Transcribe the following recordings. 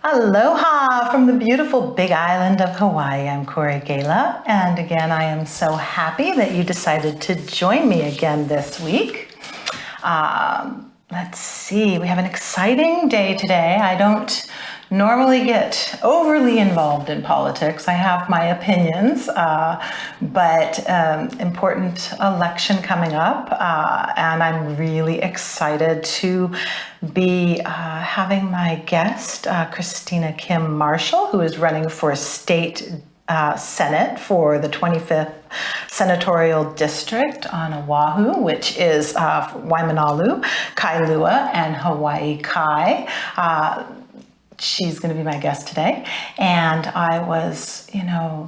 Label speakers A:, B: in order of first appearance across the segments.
A: Aloha from the beautiful Big Island of Hawaii. I'm Cori Gala, and again, I am so happy that you decided to join me again this week. Let's see, we have an exciting day today. I don't normally get overly involved in politics. I have my opinions, but important election coming up, and I'm really excited to be having my guest, Kristina Kim Marshall, who is running for state Senate for the 25th Senatorial District on Oahu, which is Waimanalo, Kailua, and Hawaii Kai. She's going to be my guest today. And I was,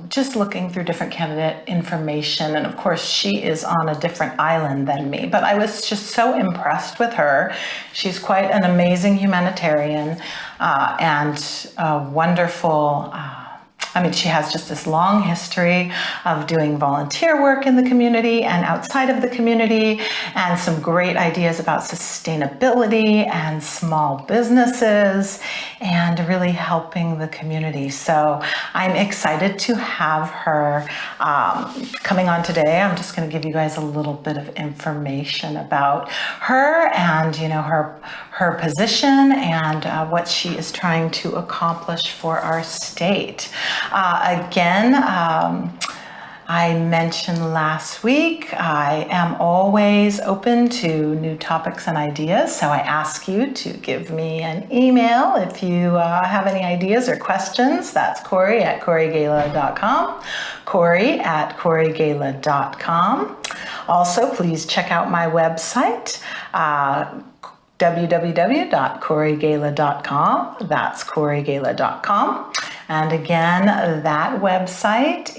A: just looking through different candidate information. And of course, she is on a different island than me, but I was just so impressed with her. She's quite an amazing humanitarian and wonderful. She has just this long history of doing volunteer work in the community and outside of the community, and some great ideas about sustainability and small businesses and really helping the community. So I'm excited to have her coming on today. I'm just going to give you guys a little bit of information about her and, her position and what she is trying to accomplish for our state. Again, I mentioned last week, I am always open to new topics and ideas, so I ask you to give me an email if you have any ideas or questions. That's Cori at corigala.com, Cori at corigala.com. Also, please check out my website, www.corigala.com. That's corigala.com. And again, that website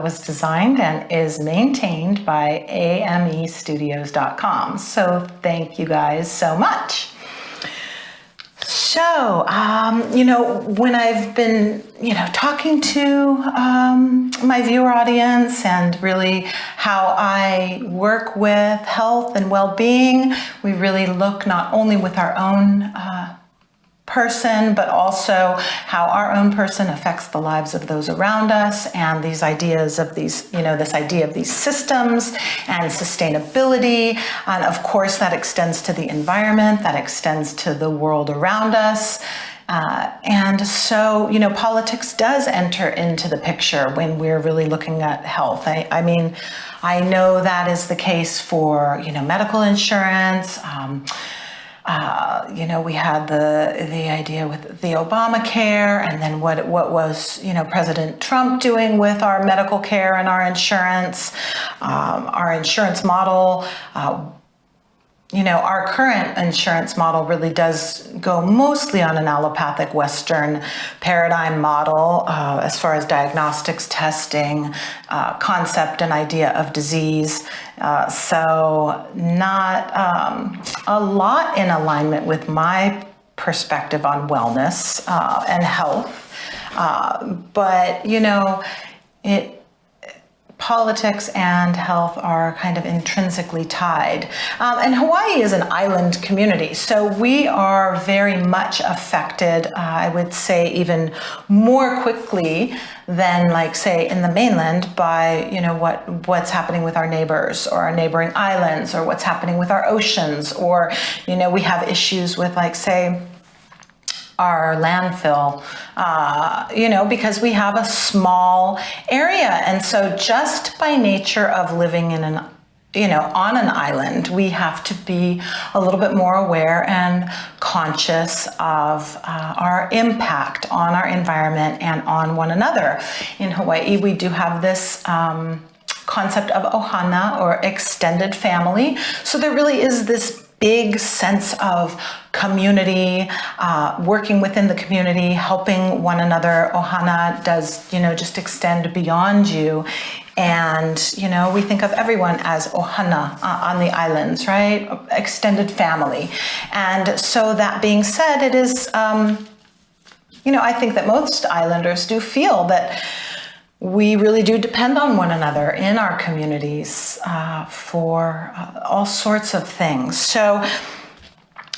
A: was designed and is maintained by amestudios.com. So thank you guys so much. So, when I've been, talking to my viewer audience and really how I work with health and well-being, we really look not only with our own person, but also how our own person affects the lives of those around us, and these ideas of these, this idea of these systems and sustainability. And of course, that extends to the environment, that extends to the world around us. And so, politics does enter into the picture when we're really looking at health. I know that is the case for, medical insurance. We had the idea with the Obamacare, and then what was, President Trump doing with our medical care and our insurance model. Our current insurance model really does go mostly on an allopathic Western paradigm model as far as diagnostics, testing, concept and idea of disease. So not a lot in alignment with my perspective on wellness and health. But, politics and health are kind of intrinsically tied. And Hawaii is an island community, so we are very much affected, I would say even more quickly than, like, say, in the mainland by, what's happening with our neighbors or our neighboring islands, or what's happening with our oceans, or, we have issues with, like, say, our landfill, because we have a small area. And so just by nature of living in on an island, we have to be a little bit more aware and conscious of our impact on our environment and on one another. In Hawaii, we do have this concept of ohana, or extended family. So there really is this big sense of community, working within the community, helping one another. Ohana does, just extend beyond you. And, we think of everyone as ohana on the islands, right? Extended family. And so that being said, it is, I think that most islanders do feel that we really do depend on one another in our communities for all sorts of things. So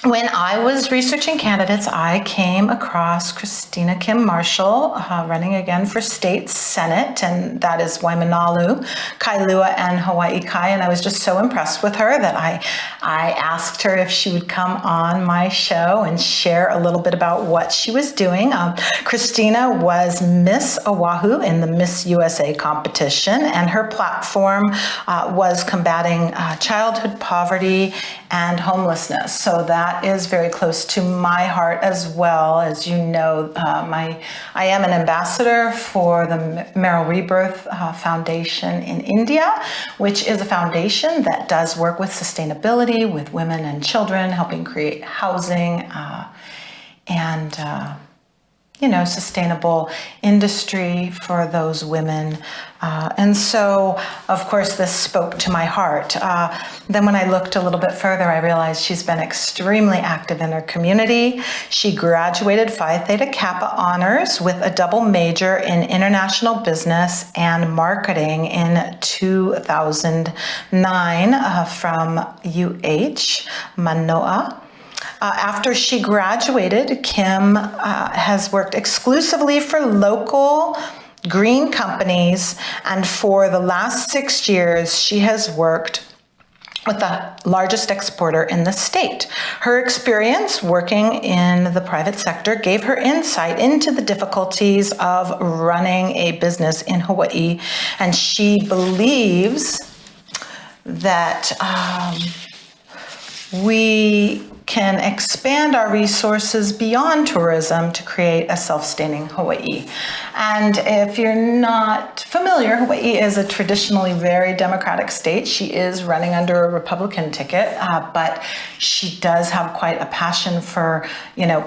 A: when I was researching candidates, I came across Kristina Kim Marshall, running again for state senate, and that is Waimanalo, Kailua, and Hawaii Kai. And I was just so impressed with her that I asked her if she would come on my show and share a little bit about what she was doing. Kristina was Miss Oahu in the Miss USA competition, and her platform was combating childhood poverty and homelessness. So that is very close to my heart as well. As you know, I am an ambassador for the Merrill Rebirth Foundation in India, which is a foundation that does work with sustainability, with women and children, helping create housing and sustainable industry for those women. And so, of course, this spoke to my heart. Then when I looked a little bit further, I realized she's been extremely active in her community. She graduated Phi Theta Kappa honors with a double major in international business and marketing in 2009 from UH Manoa. After she graduated, Kim has worked exclusively for local green companies, and for the last 6 years, she has worked with the largest exporter in the state. Her experience working in the private sector gave her insight into the difficulties of running a business in Hawaii, and she believes that we can expand our resources beyond tourism to create a self-sustaining Hawaii. And if you're not familiar, Hawaii is a traditionally very democratic state. She is running under a Republican ticket, but she does have quite a passion for,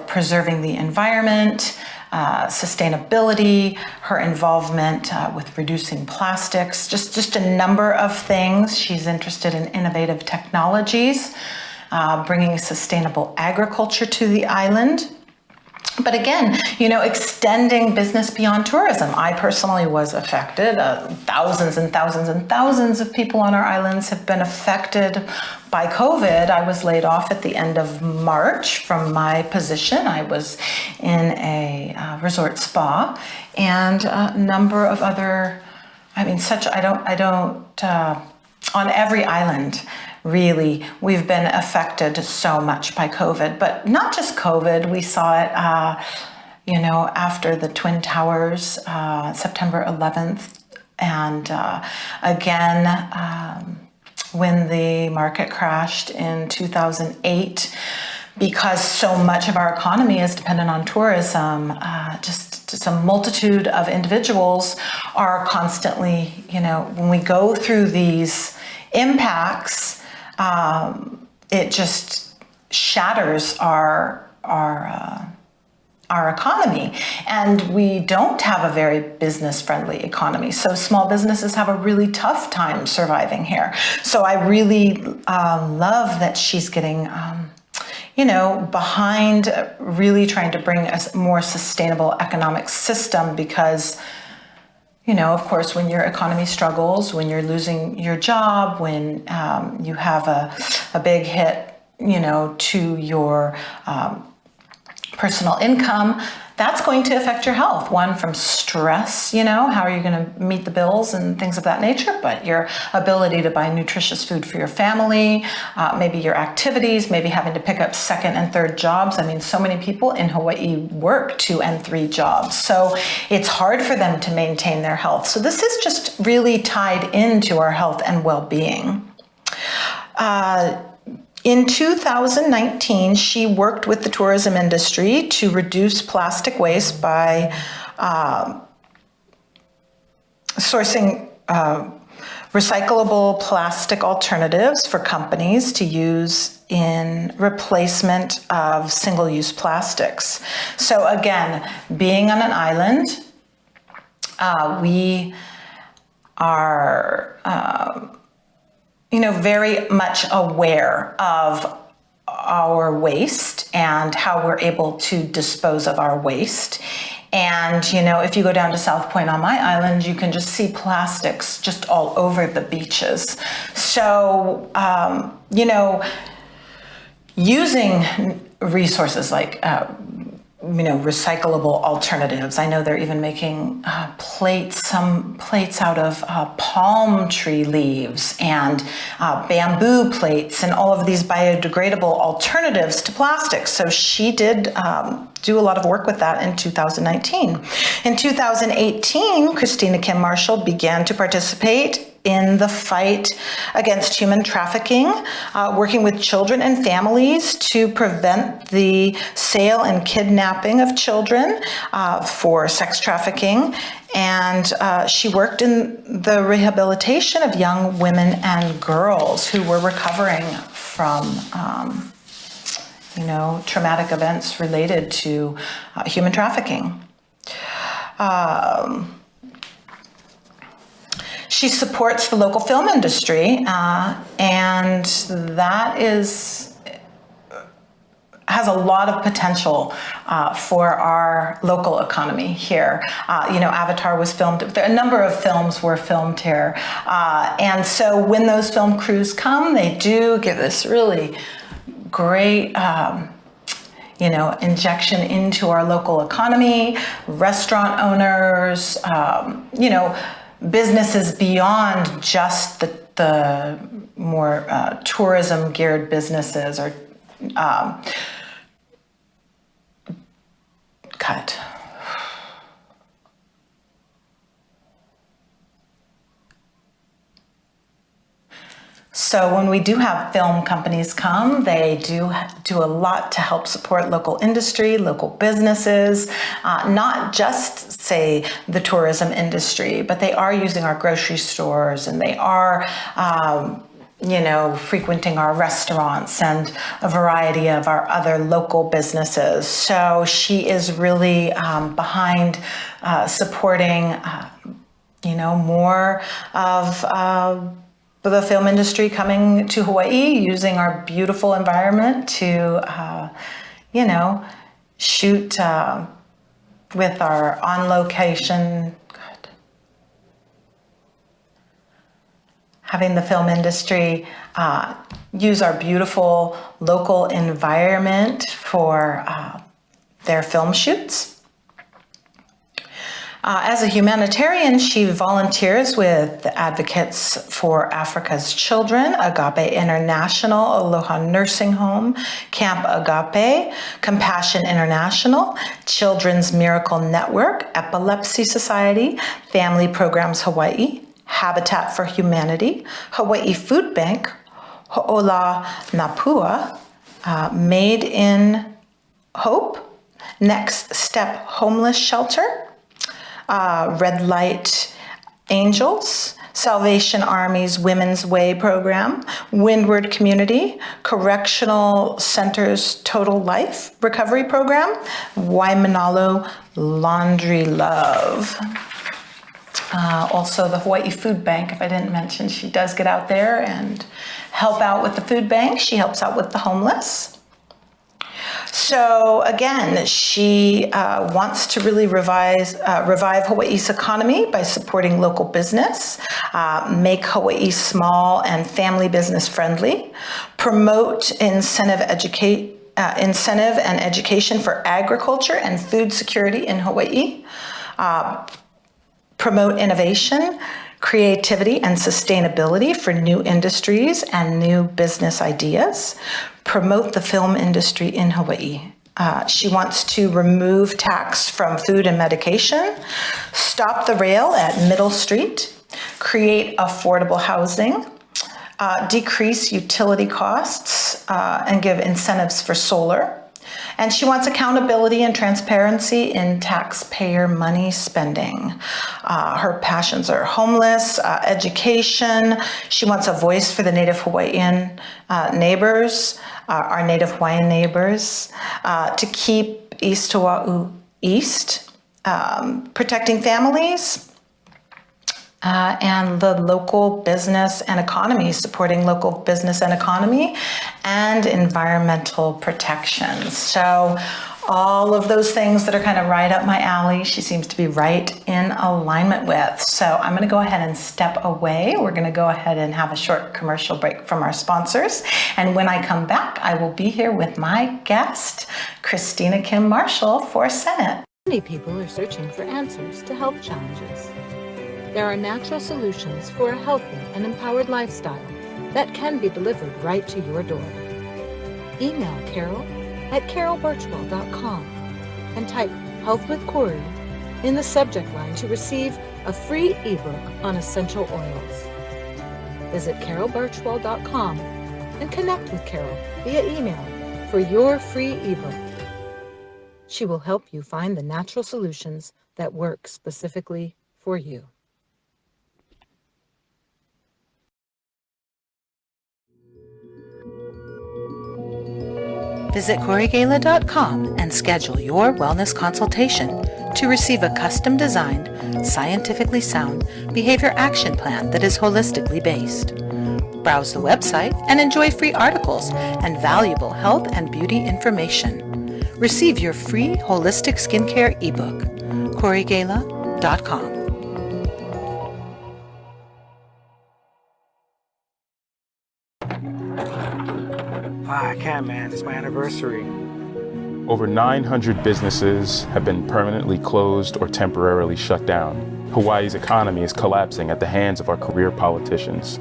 A: preserving the environment, sustainability, her involvement with reducing plastics, just a number of things. She's interested in innovative technologies, bringing sustainable agriculture to the island. But again, extending business beyond tourism. I personally was affected. Thousands and thousands and thousands of people on our islands have been affected by COVID. I was laid off at the end of March from my position. I was in a resort spa, and a number of other, on every island, really, we've been affected so much by COVID, but not just COVID. We saw it, after the Twin Towers, September 11th, and again, when the market crashed in 2008, because so much of our economy is dependent on tourism. Just a multitude of individuals are constantly, when we go through these impacts, it just shatters our economy, and we don't have a very business-friendly economy. So small businesses have a really tough time surviving here. So I really love that she's getting, behind really trying to bring a more sustainable economic system, because of course, when your economy struggles, when you're losing your job, when you have a big hit, to your personal income, that's going to affect your health. One, from stress, how are you going to meet the bills and things of that nature, but your ability to buy nutritious food for your family, maybe your activities, maybe having to pick up second and third jobs. So many people in Hawaii work 2 and 3 jobs, so it's hard for them to maintain their health. So this is just really tied into our health and well-being. In 2019, she worked with the tourism industry to reduce plastic waste by sourcing recyclable plastic alternatives for companies to use in replacement of single-use plastics. So again, being on an island, we are very much aware of our waste and how we're able to dispose of our waste. And, if you go down to South Point on my island, you can just see plastics just all over the beaches. So, using resources like recyclable alternatives. I know they're even making some plates out of palm tree leaves and bamboo plates and all of these biodegradable alternatives to plastic. So she did do a lot of work with that in 2019. In 2018, Christina Kim Marshall began to participate in the fight against human trafficking, working with children and families to prevent the sale and kidnapping of children for sex trafficking. And she worked in the rehabilitation of young women and girls who were recovering from traumatic events related to human trafficking. She supports the local film industry, and that has a lot of potential for our local economy here. Avatar was filmed, a number of films were filmed here. And so when those film crews come, they do give this really great injection into our local economy, restaurant owners, businesses beyond just the more tourism geared businesses or cut. So when we do have film companies come, they do a lot to help support local industry, local businesses, not just, say, the tourism industry, but they are using our grocery stores and they are, frequenting our restaurants and a variety of our other local businesses. So she is really behind supporting, more of the film industry coming to Hawaii, using our beautiful environment to, shoot with our on location, having the film industry use our beautiful local environment for their film shoots. As a humanitarian, she volunteers with the Advocates for Africa's Children, Agape International, Aloha Nursing Home, Camp Agape, Compassion International, Children's Miracle Network, Epilepsy Society, Family Programs Hawaii, Habitat for Humanity, Hawaii Food Bank, Ho'ola Napua, Made in Hope, Next Step Homeless Shelter, Red Light Angels, Salvation Army's Women's Way program, Windward Community, Correctional Center's Total Life Recovery Program, Waimanalo Laundry Love. Also the Hawaii Food Bank, if I didn't mention, she does get out there and help out with the food bank. She helps out with the homeless. So again, she wants to really revive Hawaii's economy by supporting local business, make Hawaii small and family business friendly, promote incentive and education for agriculture and food security in Hawaii, promote innovation, creativity and sustainability for new industries and new business ideas, promote the film industry in Hawaii. She wants to remove tax from food and medication, stop the rail at Middle Street, create affordable housing, decrease utility costs, and give incentives for solar. And she wants accountability and transparency in taxpayer money spending. Her passions are homeless, education. She wants a voice for the Native Hawaiian neighbors, our Native Hawaiian neighbors, to keep East Oahu East, protecting families, and the local business and economy, supporting local business and economy, and environmental protections. So all of those things that are kind of right up my alley, she seems to be right in alignment with. So I'm going to go ahead and step away. We're going to go ahead and have a short commercial break from our sponsors. And when I come back, I will be here with my guest, Kristina Kim Marshall for Senate.
B: Many people are searching for answers to health challenges. There are natural solutions for a healthy and empowered lifestyle that can be delivered right to your door. Email Carol at carolbirchwell.com and type Health with Corey in the subject line to receive a free ebook on essential oils. Visit carolbirchwell.com and connect with Carol via email for your free ebook. She will help you find the natural solutions that work specifically for you.
A: Visit CoreyGala.com and schedule your wellness consultation to receive a custom-designed, scientifically sound behavior action plan that is holistically based. Browse the website and enjoy free articles and valuable health and beauty information. Receive your free holistic skincare ebook, CoreyGala.com.
C: I can't, man. It's my anniversary.
D: Over 900 businesses have been permanently closed or temporarily shut down. Hawaii's economy is collapsing at the hands of our career politicians.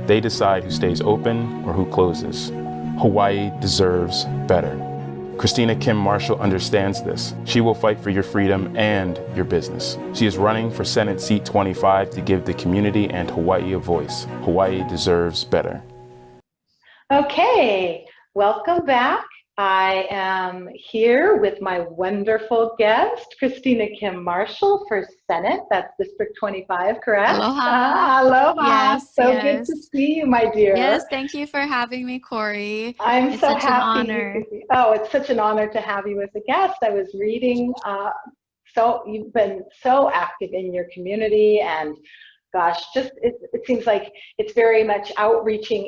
D: They decide who stays open or who closes. Hawaii deserves better. Kristina Kim Marshall understands this. She will fight for your freedom and your business. She is running for Senate Seat 25 to give the community and Hawaii a voice. Hawaii deserves better.
A: Okay, welcome back. I am here with my wonderful guest, Kristina Kim Marshall for Senate. That's District 25, correct?
E: Aloha.
A: Aloha.
E: Yes,
A: so
E: yes.
A: good to see you, my dear.
E: Yes, thank you for having me, Corey.
A: I'm so
E: such
A: happy.
E: an honor.
A: Oh, it's such an honor to have you as a guest. I was reading, so you've been so active in your community, and gosh, just it seems like it's very much outreaching,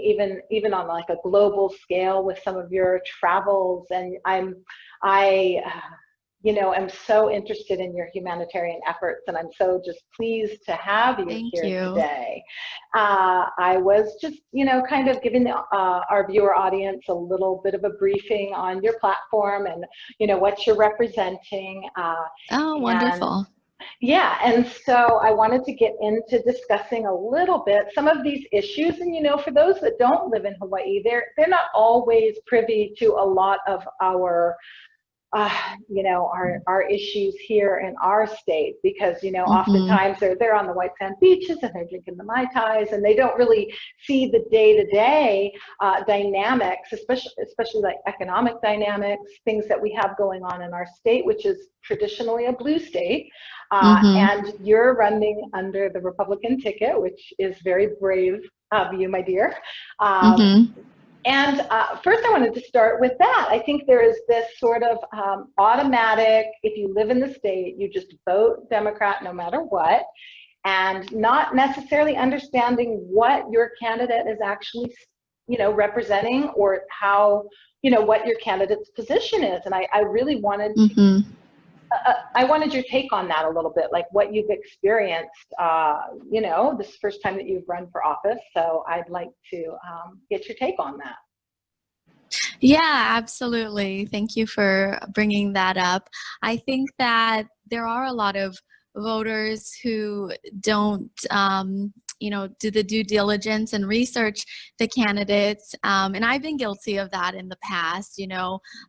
A: even on like a global scale with some of your travels. And I am so interested in your humanitarian efforts, and I'm so just pleased to have you
E: Thank
A: here
E: you.
A: today. I was just, kind of giving our viewer audience a little bit of a briefing on your platform and, what you're representing.
E: Oh, wonderful.
A: Yeah, and so I wanted to get into discussing a little bit some of these issues. And for those that don't live in Hawaii, they're not always privy to a lot of our our issues here in our state, because oftentimes they're on the white sand beaches and they're drinking the Mai Tais, and they don't really see the day-to-day dynamics, especially like economic dynamics, things that we have going on in our state, which is traditionally a blue state. And you're running under the Republican ticket, which is very brave of you, my dear. And first I wanted to start with that. I think there is this sort of automatic, if you live in the state, you just vote Democrat no matter what, and not necessarily understanding what your candidate is actually, representing, or how, what your candidate's position is. And I really wanted to, I wanted your take on that a little bit, like what you've experienced, this is the first time that you've run for office. So I'd like to get your take on that.
E: Yeah, absolutely. Thank you for bringing that up. I think that there are a lot of voters who don't, do the due diligence and research the candidates. And I've been guilty of that in the past.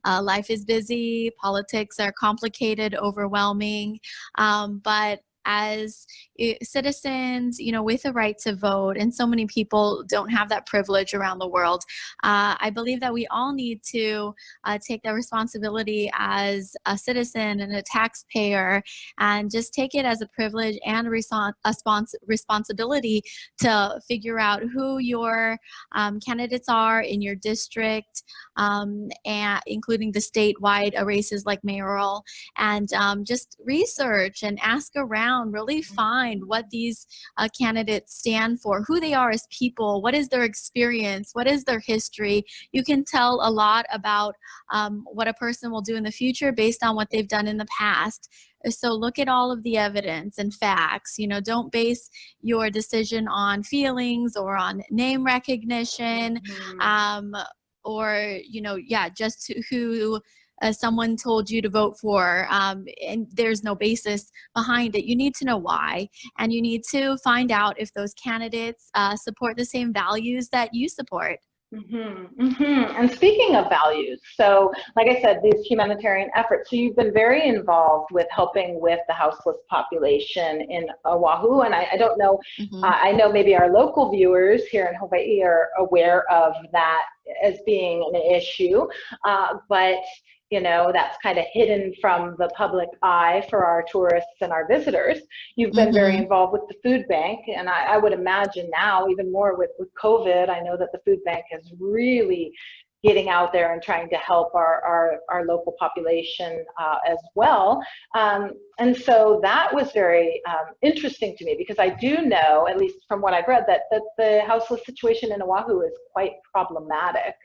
E: Life is busy, politics are complicated, overwhelming, but as citizens, with the right to vote, and so many people don't have that privilege around the world, I believe that we all need to take that responsibility as a citizen and a taxpayer, and just take it as a privilege and a responsibility to figure out who your candidates are in your district, and including the statewide races like mayoral, and just research and ask around down, really find what these candidates stand for, who they are as people, what is their experience, what is their history. You can tell a lot about what a person will do in the future based on what they've done in the past. So look at all of the evidence and facts. Don't base your decision on feelings or on name recognition, or just who someone told you to vote for, and there's no basis behind it. You need to know why, and you need to find out if those candidates support the same values that you support.
A: And speaking of values, so like I said, these humanitarian efforts, so you've been very involved with helping with the houseless population in Oahu, and I don't know, I know maybe our local viewers here in Hawaii are aware of that as being an issue, but that's kind of hidden from the public eye for our tourists and our visitors. You've been very involved with the food bank, and I would imagine now even more with COVID. I know that the food bank is really getting out there and trying to help our local population as well. And so that was very interesting to me, because I do know, at least from what I've read, that the houseless situation in Oahu is quite problematic.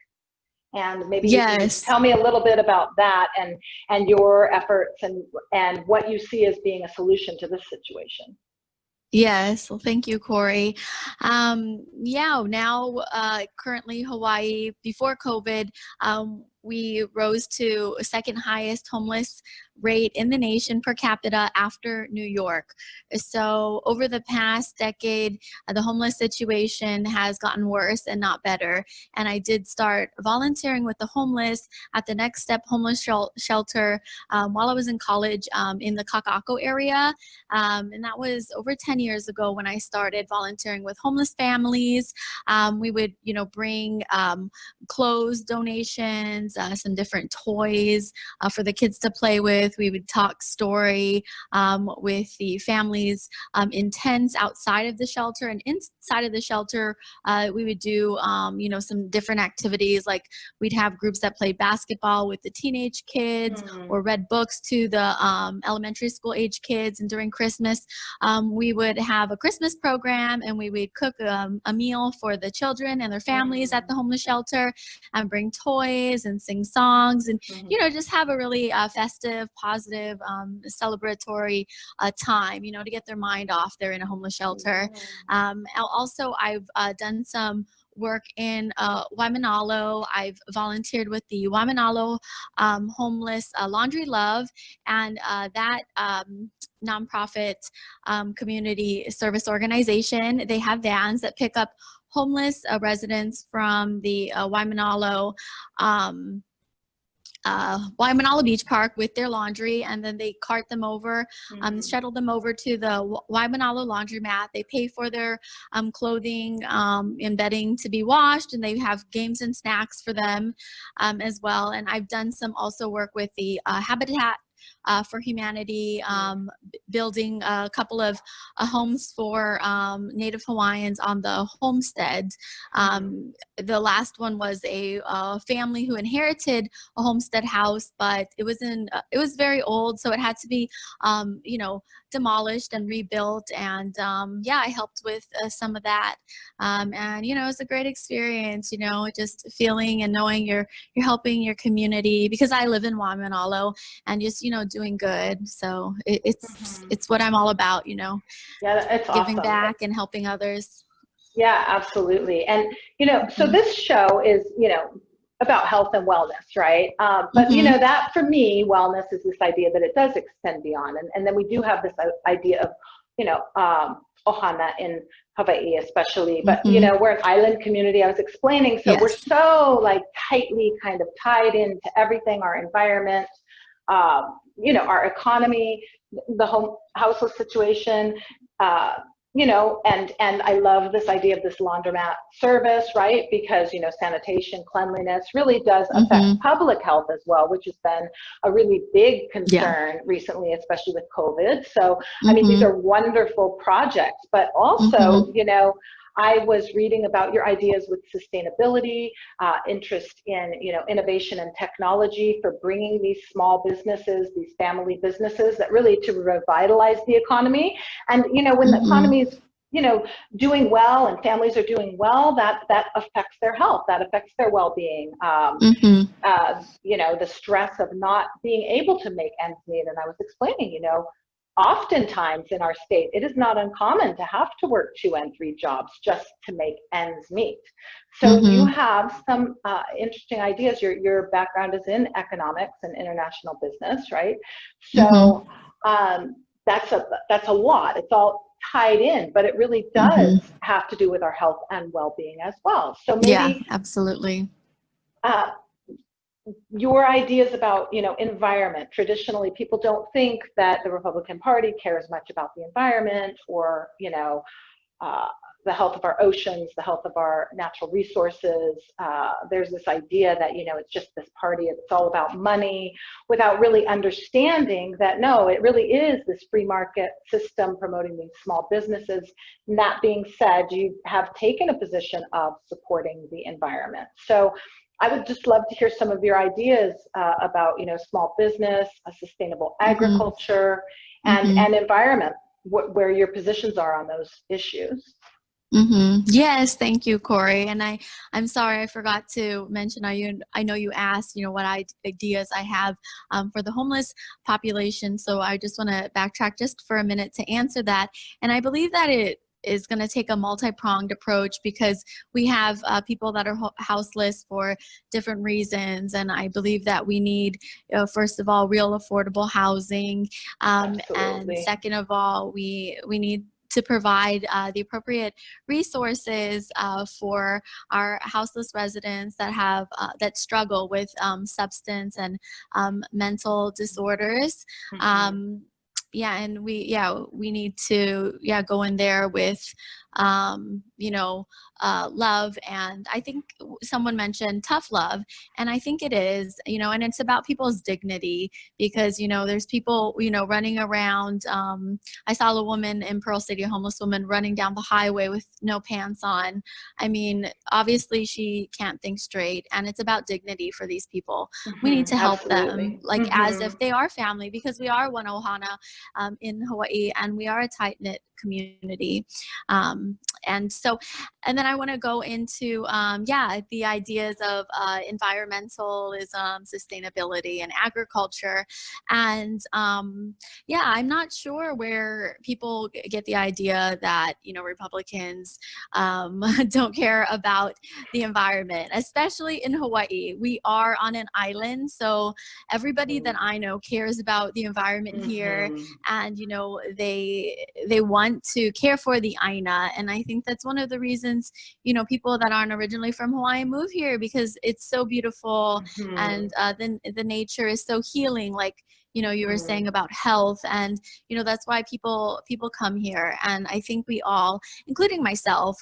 A: And maybe you can tell me a little bit about that and your efforts and what you see as being a solution to this situation.
E: Yes, well, thank you, Corey. Now, currently Hawaii, before COVID, we rose to a second highest homeless rate in the nation per capita after New York. So over the past decade, the homeless situation has gotten worse and not better. And I did start volunteering with the homeless at the Next Step Homeless Shelter while I was in college in the Kaka'ako area. And that was over 10 years ago when I started volunteering with homeless families. We would, bring clothes donations, some different toys for the kids to play with. We would talk story with the families in tents outside of the shelter, and inside of the shelter we would do some different activities, like we'd have groups that played basketball with the teenage kids or read books to the elementary school age kids. And during Christmas we would have a Christmas program, and we would cook a meal for the children and their families at the homeless shelter, and bring toys and sing songs, and just have a really festive, positive, celebratory time, to get their mind off there in a homeless shelter. Also, I've done some work in Waimanalo. I've volunteered with the Waimanalo Homeless Laundry Love, and that nonprofit community service organization. They have vans that pick up homeless residents from the Waimanalo Beach Park with their laundry, and then they cart them over, shuttle them over to the Waimanalo laundromat. They pay for their clothing and bedding to be washed, and they have games and snacks for them as well. And I've done some also work with the Habitat for Humanity, building a couple of homes for Native Hawaiians on the homestead. The last one was a family who inherited a homestead house, but it was very old, so it had to be demolished and rebuilt. And I helped with some of that, and it was a great experience, just feeling and knowing you're helping your community, because I live in Waimanalo, and just doing good. So it's what I'm all about,
A: Yeah, it's
E: giving
A: awesome.
E: Back and helping others.
A: Yeah, absolutely. And so this show is about health and wellness, right? But that for me, wellness is this idea that it does extend beyond, and then we do have this idea of ohana in Hawaii especially, but we're an island community, I was explaining, so we're so tightly kind of tied into everything, our environment, our economy, the houseless situation, and I love this idea of this laundromat service, right? Because, sanitation, cleanliness really does affect public health as well, which has been a really big concern recently, especially with COVID. So, I mean, these are wonderful projects, but also, I was reading about your ideas with sustainability, interest in, innovation and technology for bringing these small businesses, these family businesses, that really to revitalize the economy. And, when the economy is, doing well and families are doing well, that affects their health, that affects their well-being. The stress of not being able to make ends meet. And I was explaining, oftentimes in our state, it is not uncommon to have to work 2 and 3 jobs just to make ends meet. So you have some interesting ideas. Your background is in economics and international business, right? So that's a lot. It's all tied in, but it really does have to do with our health and well-being as well. So maybe,
E: yeah, absolutely.
A: Your ideas about, environment. Traditionally, people don't think that the Republican Party cares much about the environment or, the health of our oceans, the health of our natural resources. There's this idea that, it's just this party, it's all about money, without really understanding that, no, it really is this free market system promoting these small businesses. And that being said, you have taken a position of supporting the environment. So I would just love to hear some of your ideas about, small business, sustainable agriculture, and environment, where your positions are on those issues.
E: Yes, thank you, Corey. And I'm sorry I forgot to mention. I know you asked, what ideas I have for the homeless population. So I just want to backtrack just for a minute to answer that. And I believe that it is going to take a multi-pronged approach, because we have people that are houseless for different reasons. And I believe that we need, first of all, real affordable housing. And second of all, we need to provide the appropriate resources for our houseless residents that have that struggle with substance and mental disorders. And we need to go in there with love. And I think someone mentioned tough love, and I think it is, and it's about people's dignity, because there's people running around. I saw a woman in Pearl City, a homeless woman, running down the highway with no pants on. I mean, obviously she can't think straight, and it's about dignity for these people. We need to help them as if they are family, because we are one Ohana in Hawaii, and we are a tight-knit community. And then I want to go into the ideas of environmentalism, sustainability, and agriculture. And I'm not sure where people get the idea that Republicans don't care about the environment, especially in Hawaii. We are on an island, so everybody that I know cares about the environment here, and they want to care for the Aina. And I think that's one of the reasons people that aren't originally from Hawaii move here, because it's so beautiful, and the nature is so healing, like you were saying about health. And that's why people come here. And I think we all, including myself,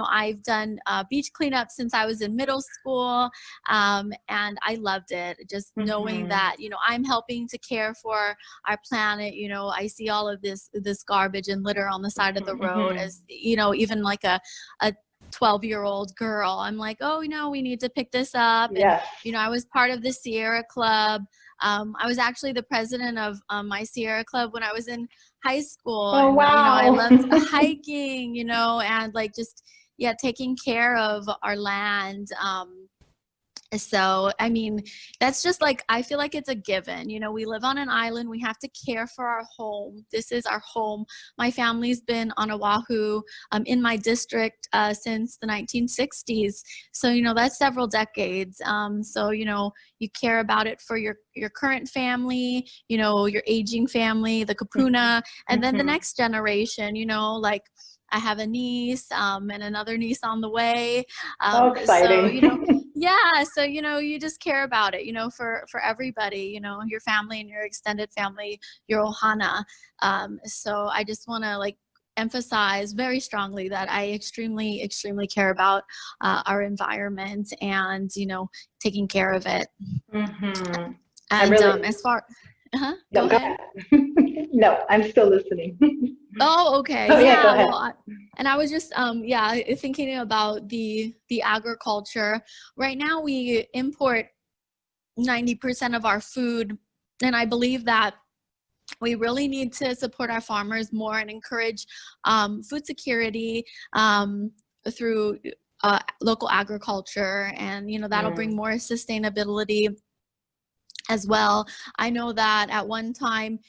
E: I've done beach cleanup since I was in middle school, and I loved it, just knowing that I'm helping to care for our planet. I see all of this garbage and litter on the side of the road, as even like a 12-year-old girl, I'm like, oh, we need to pick this up. And I was part of the Sierra Club. I was actually the president of my Sierra Club when I was in high school.
A: Oh,
E: and,
A: wow.
E: I loved hiking, and taking care of our land. So, I mean, that's just I feel like it's a given. We live on an island. We have to care for our home. This is our home. My family's been on Oahu in my district since the 1960s. So, that's several decades. So, you care about it for your current family, your aging family, the kapuna, and then the next generation, I have a niece and another niece on the way.
A: How exciting.
E: So, you just care about it, for everybody, your family and your extended family, your ohana. So I just want to emphasize very strongly that I extremely, extremely care about our environment and, taking care of it. And as far, go ahead.
A: No, I'm still listening.
E: Oh, okay.
A: Go ahead.
E: And I was just, yeah, thinking about the agriculture. Right now, we import 90% of our food, and I believe that we really need to support our farmers more and encourage food security through local agriculture, and that'll bring more sustainability as well. I know that at one time,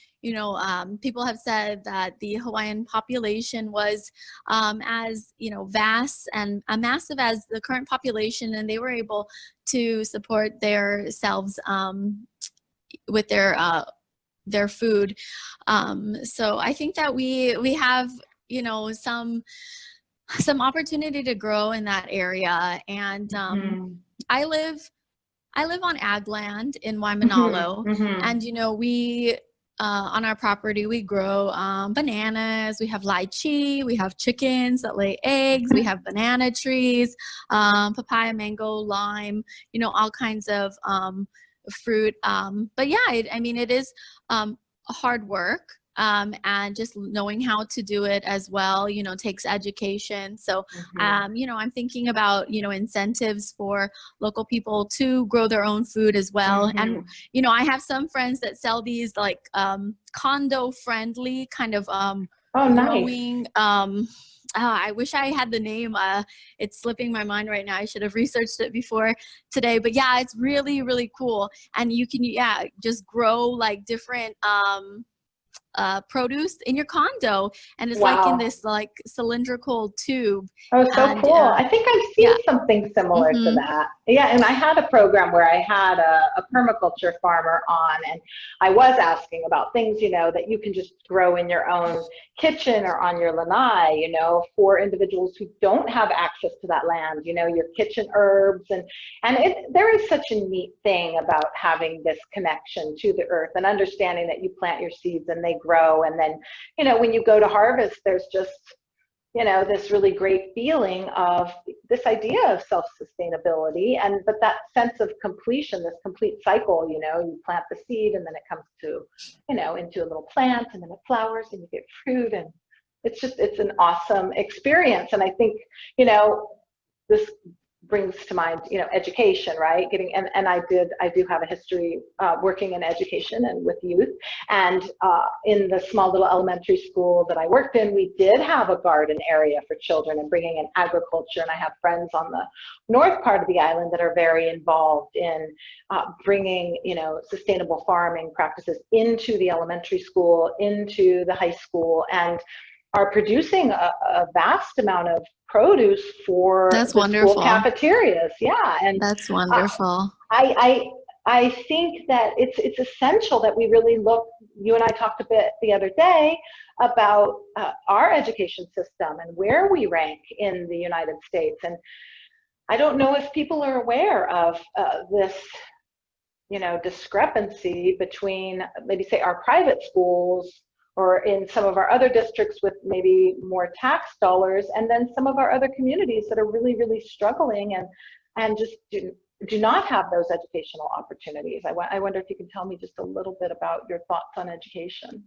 E: people have said that the Hawaiian population was as vast and massive as the current population, and they were able to support themselves with their food. So I think that we have some opportunity to grow in that area. And I live on ag land in Waimanalo, and we on our property we grow bananas, we have lychee, we have chickens that lay eggs, we have banana trees, papaya, mango, lime, all kinds of fruit. But yeah, it is hard work. And just knowing how to do it as well, takes education. So, I'm thinking about, incentives for local people to grow their own food as well. And, I have some friends that sell these like condo friendly kind of growing, I wish I had the name. It's slipping my mind right now. I should have researched it before today. But yeah, it's really, really cool. And you can, just grow like different produce in your condo, and it's like in this like cylindrical tube.
F: Oh, so cool. I think I've seen something similar to that. Yeah, and I had a program where I had a permaculture farmer on, and I was asking about things, that you can just grow in your own kitchen or on your lanai, for individuals who don't have access to that land, your kitchen herbs. And there is such a neat thing about having this connection to the earth and understanding that you plant your seeds and they grow. And then, when you go to harvest, there's just, this really great feeling of this idea of self-sustainability, but that sense of completion, this complete cycle, you plant the seed and then it comes to, into a little plant, and then it flowers and you get fruit, and it's an awesome experience. And I think, this brings to mind, education, right? And I do have a history working in education and with youth. And in the small little elementary school that I worked in, we did have a garden area for children and bringing in agriculture. And I have friends on the north part of the island that are very involved in bringing, sustainable farming practices into the elementary school, into the high school, and are producing a vast amount of produce for
E: That's
F: the
E: wonderful.
F: School cafeterias. Yeah, and
E: that's wonderful.
F: I think that it's essential that we really look. You and I talked a bit the other day about our education system and where we rank in the United States, and I don't know if people are aware of this, discrepancy between maybe say our private schools, or in some of our other districts with maybe more tax dollars, and then some of our other communities that are really, really struggling and just do not have those educational opportunities. I wonder if you can tell me just a little bit about your thoughts on education.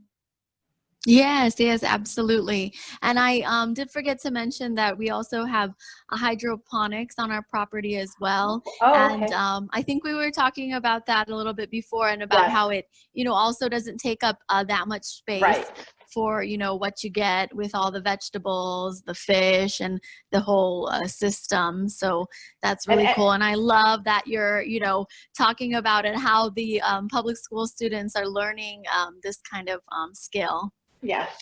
E: Yes, absolutely. And I did forget to mention that we also have a hydroponics on our property as well.
F: Oh, okay.
E: And I think we were talking about that a little bit before, and about how it, also doesn't take up that much space.
F: Right.
E: For what you get with all the vegetables, the fish, and the whole system. So that's really cool. And I love that you're talking about it, how the public school students are learning this kind of skill.
F: Yes.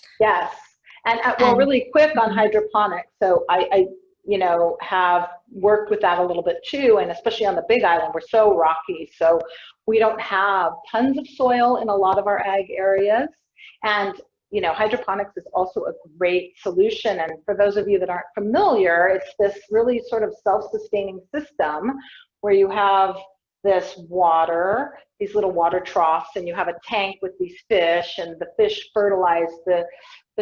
F: And well, really quick on hydroponics. So I have worked with that a little bit too, and especially on the Big Island, we're so rocky, so we don't have tons of soil in a lot of our ag areas. And hydroponics is also a great solution. And for those of you that aren't familiar, it's this really sort of self-sustaining system where you have this water, these little water troughs, and you have a tank with these fish, and the fish fertilize the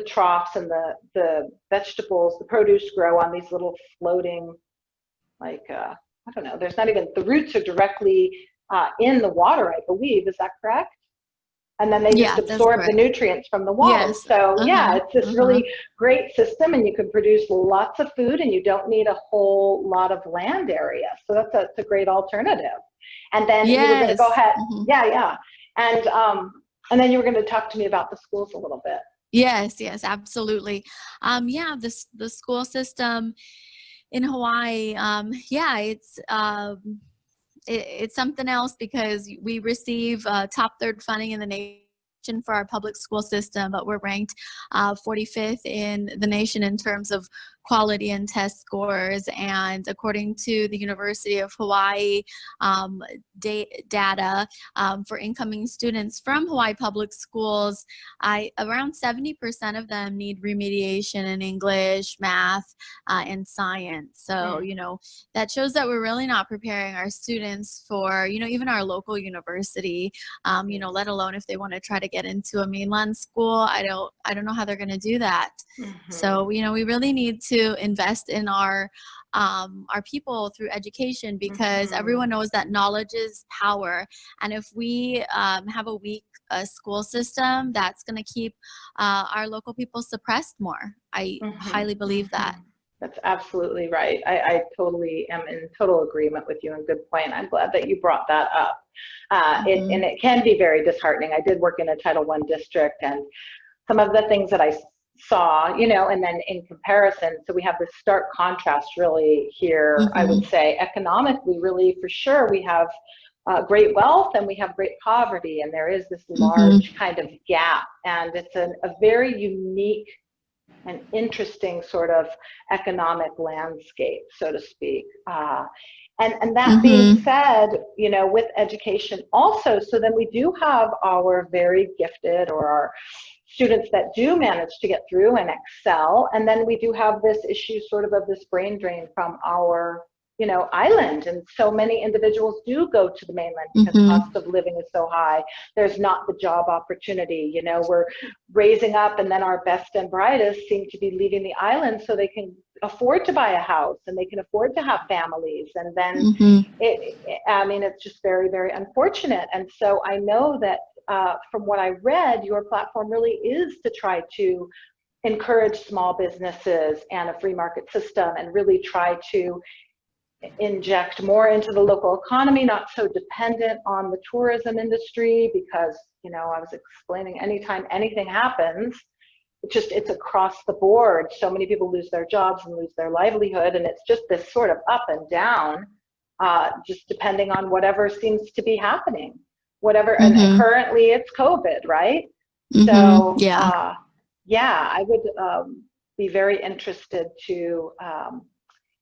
F: troughs, and the vegetables, the produce grow on these little floating, like, I don't know, there's not even, the roots are directly in the water, I believe. Is that correct? and then they just
E: Yeah, that's
F: absorb the
E: correct.
F: nutrients from the water.
E: Yes.
F: So yeah,
E: Uh-huh.
F: it's this really great system, and you can produce lots of food, and you don't need a whole lot of land area. So that's a great alternative. And then you were going to go
E: Yes.
F: ahead, yeah, and then you were going to talk to me about the schools a little bit.
E: Yes, yes, absolutely. Yeah, the school system in Hawaii, yeah, it's something else because we receive top third funding in the nation for our public school system, but we're ranked 45th in the nation in terms of quality and test scores. And according to the University of Hawaii data for incoming students from Hawaii public schools, around 70% of them need remediation in English, math, and science. So, you know, that shows that we're really not preparing our students for, you know, even our local university, you know, let alone if they want to try to get into a mainland school. I don't know how they're going to do that. So, you know, we really need to invest in our people through education, because everyone knows that knowledge is power. And if we have a weak school system, that's going to keep our local people suppressed more. I highly believe that.
F: That's absolutely right. I totally am in total agreement with you, and good point. I'm glad that you brought that up. And it can be very disheartening. I did work in a Title I district, and some of the things that I saw, you know, and then in comparison, so we have this stark contrast really here. I would say economically, really, for sure, we have great wealth and we have great poverty, and there is this large kind of gap, and it's a very unique and interesting sort of economic landscape, so to speak. And that being said, you know, with education also, so then we do have our very gifted, or our students that do manage to get through and excel, and then we do have this issue sort of this brain drain from our, you know, island. And so many individuals do go to the mainland because cost of living is so high. There's not the job opportunity. You know, we're raising up, and then our best and brightest seem to be leaving the island so they can afford to buy a house and they can afford to have families. And then I mean, it's just very, very unfortunate. And so I know that from what I read, your platform really is to try to encourage small businesses and a free market system, and really try to inject more into the local economy, not so dependent on the tourism industry, because, you know, I was explaining, anytime anything happens, it's across the board. So many people lose their jobs and lose their livelihood, and it's just this sort of up and down, just depending on whatever seems to be happening, whatever. And currently it's COVID, right? So yeah, I would be very interested to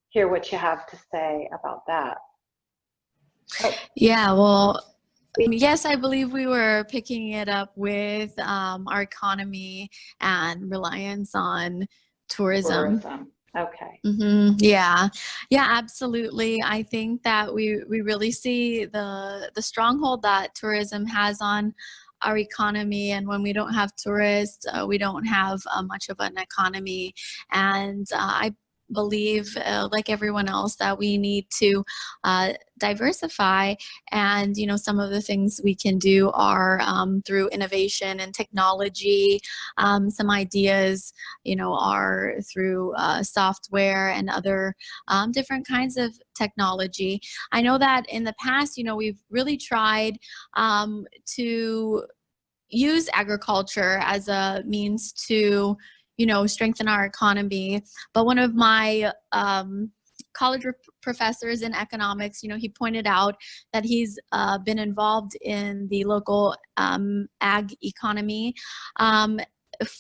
F: hear what you have to say about that.
E: Yeah, well, yes, I believe we were picking it up with our economy and reliance on tourism.
F: Okay.
E: Yeah, absolutely. I think that we really see the stronghold that tourism has on our economy, and when we don't have tourists, we don't have much of an economy. And I believe, like everyone else, that we need to diversify. And, you know, some of the things we can do are through innovation and technology. Some ideas, you know, are through software and other different kinds of technology. I know that in the past, you know, we've really tried to use agriculture as a means to, you know, strengthen our economy. But one of my college professors in economics, you know, he pointed out that he's been involved in the local ag economy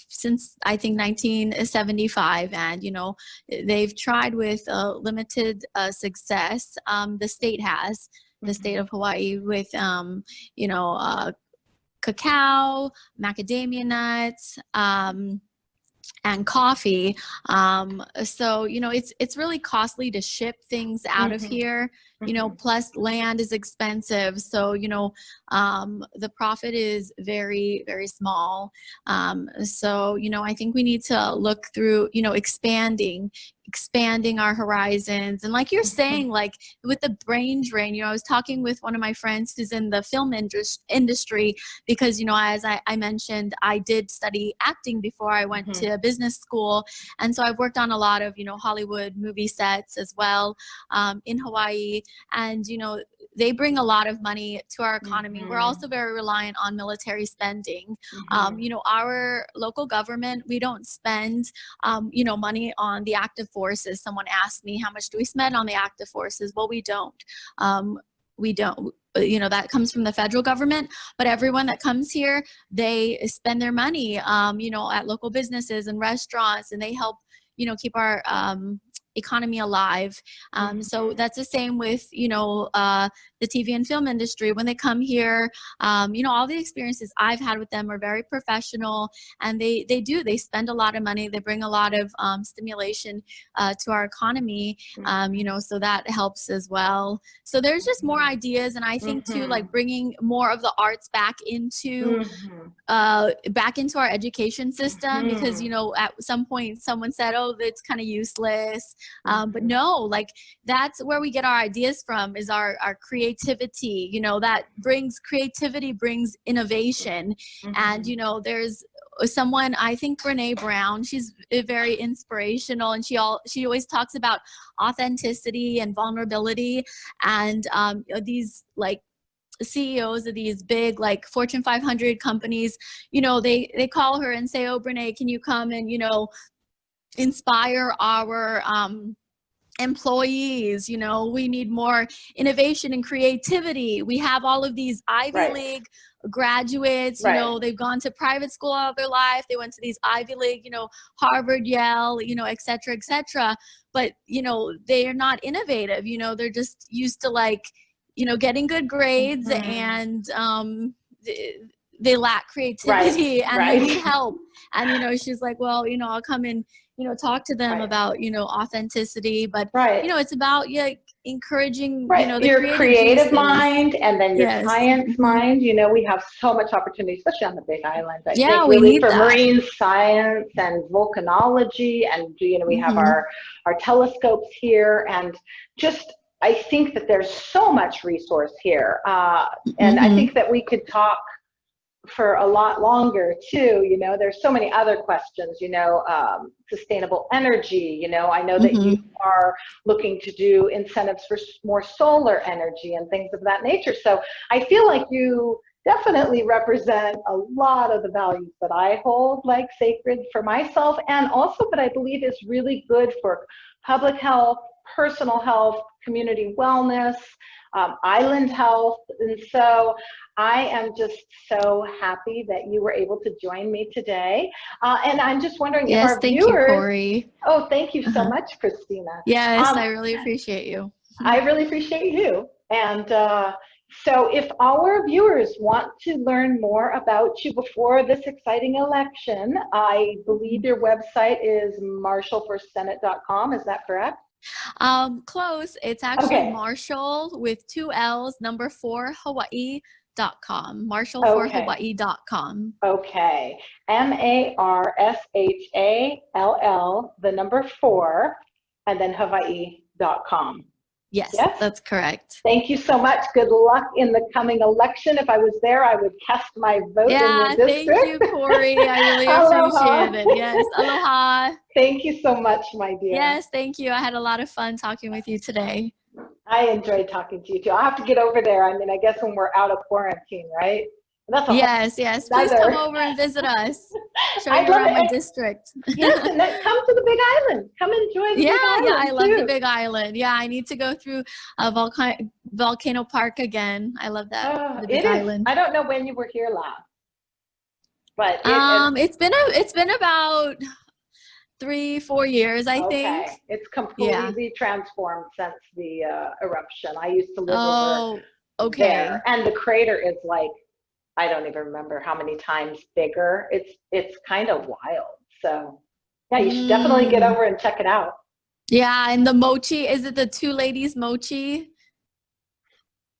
E: since, I think, 1975. And, you know, they've tried with limited success. The state has, the state of Hawaii, with, you know, cacao, macadamia nuts, and coffee. So, you know, it's really costly to ship things out of here you know, plus land is expensive. So, you know, the profit is very, very small. So, you know, I think we need to look through, you know, expanding our horizons. And like you're saying, like with the brain drain, you know, I was talking with one of my friends who's in the film industry because, you know, as I mentioned, I did study acting before I went to business school. And so I've worked on a lot of, you know, Hollywood movie sets as well in Hawaii. And, you know, they bring a lot of money to our economy. We're also very reliant on military spending. You know, our local government, we don't spend, you know, money on the active forces. Someone asked me, how much do we spend on the active forces? Well, we don't. We don't. You know, that comes from the federal government, but everyone that comes here, they spend their money, you know, at local businesses and restaurants, and they help, you know, keep our economy alive. So that's the same with, you know, the TV and film industry. When they come here, you know, all the experiences I've had with them are very professional, and they spend a lot of money. They bring a lot of stimulation to our economy, you know, so that helps as well. So there's just more ideas. And I think too, like bringing more of the arts back into our education system, because, you know, at some point someone said, oh, it's kind of useless. But no, like that's where we get our ideas from, is our creativity, you know, that brings creativity, brings innovation. And, you know, there's someone, I think Brene Brown, she's very inspirational, and she always talks about authenticity and vulnerability. And these like CEOs of these big like Fortune 500 companies, you know, they call her and say, oh, Brene, can you come and, you know, inspire our employees? You know, we need more innovation and creativity. We have all of these Ivy League graduates, you know, they've gone to private school all their life. They went to these Ivy League, you know, Harvard, Yale, you know, et cetera, et cetera. But, you know, they are not innovative. You know, they're just used to like, you know, getting good grades, and they lack creativity, and they need help. And, you know, she's like, well, you know, I'll come and, you know, talk to them about, you know, authenticity, but, you know, it's about encouraging, you know, the
F: your creative
E: juices.
F: mind, and then your science mind. You know, we have so much opportunity, especially on the Big Island. I think
E: we
F: really
E: need
F: for
E: that.
F: marine science and volcanology, and, you know, we have our telescopes here, and just, I think that there's so much resource here. And I think that we could talk for a lot longer too. You know, there's so many other questions, you know, sustainable energy, you know, I know that you are looking to do incentives for more solar energy and things of that nature. So I feel like you definitely represent a lot of the values that I hold like sacred for myself, and also what I believe is really good for public health, personal health, community wellness, island health. And so I am just so happy that you were able to join me today. And I'm just wondering if our
E: thank
F: viewers—
E: you, Corey.
F: Oh, thank you so much, Kristina.
E: Yes, I really appreciate you.
F: I really appreciate you. And so if our viewers want to learn more about you before this exciting election, I believe your website is marshallforsenate.com. Is that correct?
E: Close. It's actually Marshall with 2 L's, number 4 Hawaii.com. Marshall4Hawaii.com.
F: Okay. MARSHALL, the number 4, and then Hawaii.com.
E: Yes, that's correct.
F: Thank you so much. Good luck in the coming election. If I was there, I would cast my vote in your district.
E: Thank you, Corey. I really appreciate it. Yes, aloha.
F: Thank you so much, my dear.
E: Yes, thank you. I had a lot of fun talking with you today.
F: I enjoyed talking to you too. I'll have to get over there. I mean, I guess when we're out of quarantine, right? That's
E: yes. Please come over and visit us. Show you around my district.
F: Yes, and then come to the Big Island. Come enjoy the Big Island.
E: Yeah, I love the Big Island. Yeah, I need to go through Volcano Park again. I love that. The Big Island.
F: I don't know when you were here last, but
E: it's been about 3-4 years, I think.
F: It's completely transformed since the eruption. I used to live over there, and the crater is like, I don't even remember how many times bigger. It's kind of wild. So yeah, you should definitely get over and check it out.
E: Yeah, and the mochi, is it the Two Ladies mochi?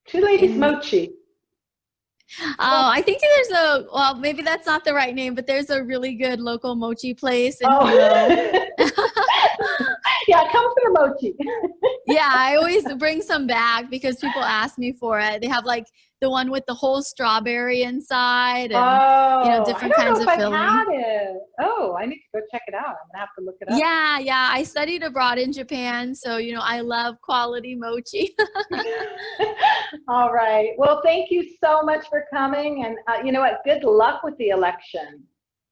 F: Two Ladies
E: In-
F: Mochi.
E: Oh, I think well, maybe that's not the right name, but there's a really good local mochi place in Hilo.
F: Yeah, come for the mochi.
E: Yeah, I always bring some back because people ask me for it. They have like the one with the whole strawberry inside and different kinds of
F: I
E: filling.
F: had it. Oh, I need to go check it out. I'm gonna have to look it up.
E: Yeah. I studied abroad in Japan, so I love quality mochi.
F: All right. Well, thank you so much for coming, and you know what? Good luck with the election.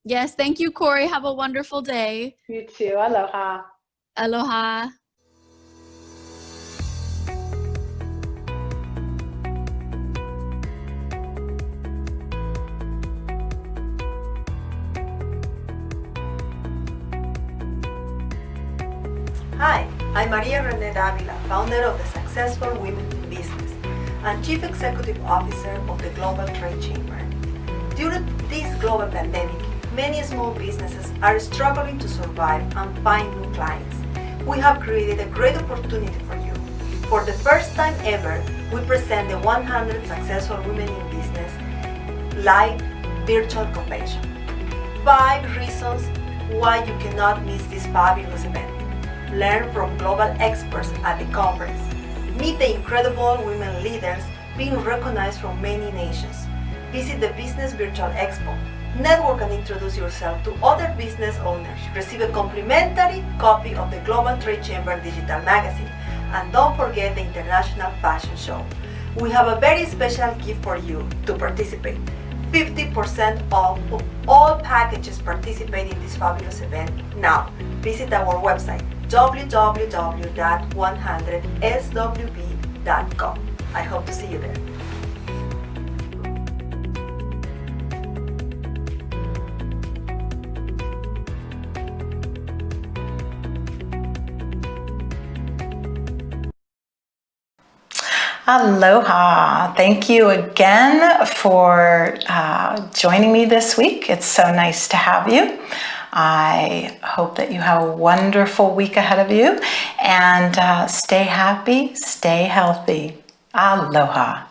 E: Yes, thank you, Corey. Have a wonderful day.
F: You too. Aloha.
E: Aloha.
G: Hi, I'm Maria Rene Davila, founder of the Successful Women in Business and Chief Executive Officer of the Global Trade Chamber. During this global pandemic, many small businesses are struggling to survive and find new clients. We have created a great opportunity for you. For the first time ever, we present the 100 Successful Women in Business live virtual convention. 5 reasons why you cannot miss this fabulous event. Learn from global experts at the conference. Meet the incredible women leaders being recognized from many nations. Visit the Business Virtual Expo. Network and introduce yourself to other business owners. Receive a complimentary copy of the Global Trade Chamber digital magazine. And don't forget the International Fashion Show. We have a very special gift for you to participate. 50% off of all packages participating in this fabulous event now. Visit our website www.100swb.com. I hope to see you there.
A: Aloha. Thank you again for joining me this week. It's so nice to have you. I hope that you have a wonderful week ahead of you, and stay happy, stay healthy. Aloha.